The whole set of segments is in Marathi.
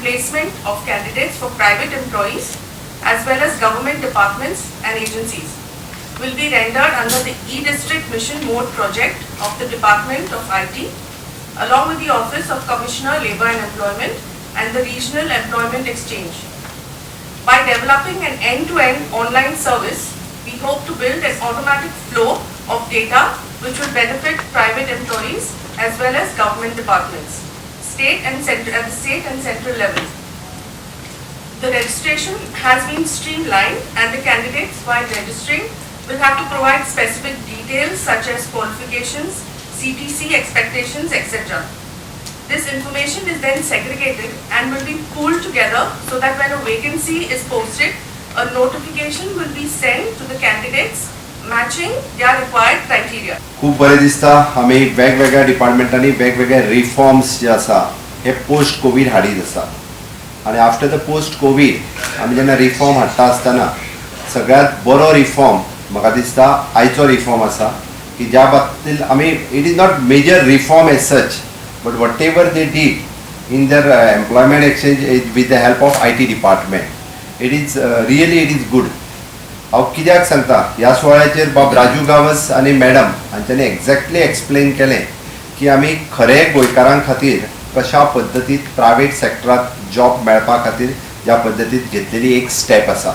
placement of candidates for private employees as well as government departments and agencies will be rendered under the e-District Mission Mode project of the Department of IT along with the Office of Commissioner Labour and Employment and the Regional Employment Exchange. By developing an end-to-end online service, we hope to build an automatic flow of data which will benefit private employees as well as government departments, at the state and central level. The registration has been streamlined and the candidates while registering will have to provide specific details such as qualifications, CTC expectations, etc. This information is then segregated and will be pooled together so that when a vacancy is posted, a notification will be sent to the candidates matching their required criteria. खूप बरे दिसता आम्ही वेगवेगळ्या डिपार्टमेंटांनी वेगवेगळे रिफॉर्म्स जे आसा हे पोस्ट कोविड हाडीत आसा आणि आफ्टर द पोस्ट कोविड आमी जेन्ना रिफॉर्म हाडटा आसतना सगळ्यात बरो रिफॉर्म म्हाका दिसता आयचो रिफॉर्म आसा की ज्या बाबतींत आमी it is not major reform as such but whatever they did in their employment exchange with the help of IT department it is good. हांव कित्याक सांगता ह्या सुवाळ्याचेर बाब राजू गावस आनी मॅडम हांच्यांनी एक्झॅक्टली एक्सप्लेन केलें की आमी खरे गोंयकारां खातीर कशा पद्दतीन प्रायवेट सॅक्टरांत जॉब मेळपा खातीर ज्या पद्दतीन घेतलेली एक स्टेप आसा.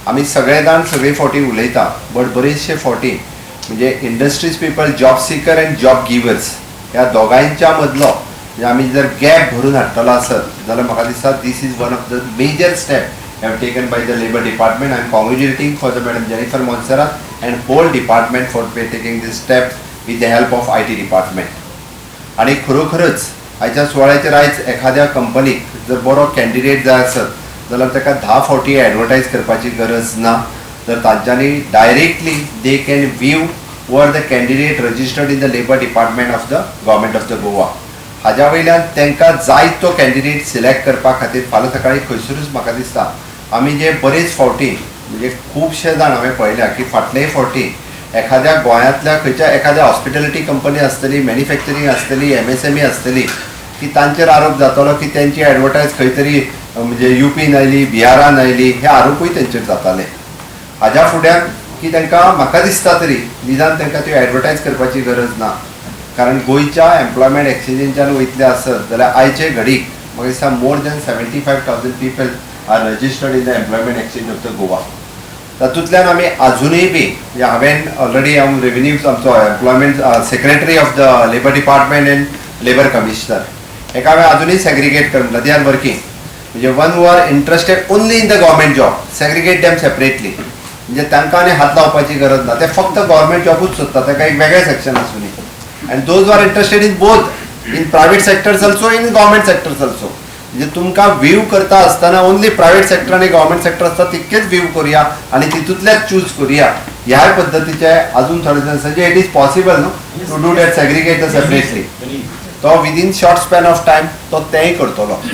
आमी सगळे जाण सगळे फावटी उलयता बट बरेचशे फावटी म्हणजे industries people job seeker and job givers ह्या दोगांच्या मदलो म्हणजे आमी जर गॅप भरून हाडटलो आसत जाल्यार म्हाका दिसता this is one of the major step have taken by the Labour Department. I am congratulating for the Madam Jennifer Montserrat and whole department for taking this step with the help of IT department. आणि खरोखरच आयच्या सुवाळ्याचेर आयज एखाद्या कंपनीक जर बरो कॅन्डिडेट जाय आसत जाल्यार ताका 10 फावटी एडवर्टायज करपाची गरज ना. तर तांच्यांनी directly they can view were the candidate registered in the labour department of the government of the Goa. हाज्या वयल्यान तांकां जाय तो कॅन्डिडेट सिलेक्ट करपा खातीर फाल्यां सकाळीं खंयसरूच म्हाका दिसता आमी जे बरेच फावटी म्हणजे खूबशे जाण हांवें पळयल्या की फाटलेय फावटी एखाद्या गोंयांतल्या खंयच्या एखाद्या हॉस्पिटॅलिटी कंपनी आसतली, मॅन्युफॅक्चरींग आसतली, MSME आसतली की तांचेर आरोप जातालो की तेंची एडवर्टायज खंय तरी म्हणजे UP आयली, बिहारान आयली, हे आरोपूय तेंचेर जाताले. हाज्या फुड्यान की तांकां म्हाका दिसता तरी निदान तांकां त्यो एडवर्टायज करपाची गरज ना. कारण गोंयच्या एम्प्लॉयमेंट एक्सचेंजांच्यान वयतले आसत जाल्यार आयचे घडीक म्हाका दिसता more than 75,000 people are registered in the employment exchange of the Goa. तातूंतल्यान आमी अजुनूय बी म्हणजे हांवें ऑलरेडी हांव रेव्हेन्यू आमचो employment secretary of the labour department end labour commissioner हेका हांवें अजुनूय सेग्रिगेट करून दे आर वर्किंग म्हणजे one who are interested only in the government job segregate them separately म्हणजे तांकां आनी हात लावपाची गरज ना. ते फक्त गव्हर्मेंट जॉबूच सोदता ताका एक वेगळें section आसुनी and those who are interested in both in private sectors also in government sectors also म्हणजे तुमकां व्यू करता आसतना ओनली प्रायवेट सेक्टर आनी गव्हर्मेंट सेक्टर आसता तितकेच व्यू करुया आनी तितूंतलेच चूज करुया ह्या पद्दतीचे अजून थोडे जाण म्हणजे इट इज पॉसिबल न्हू to do that segregate separately तो within short span of time तो तेंय करतलो.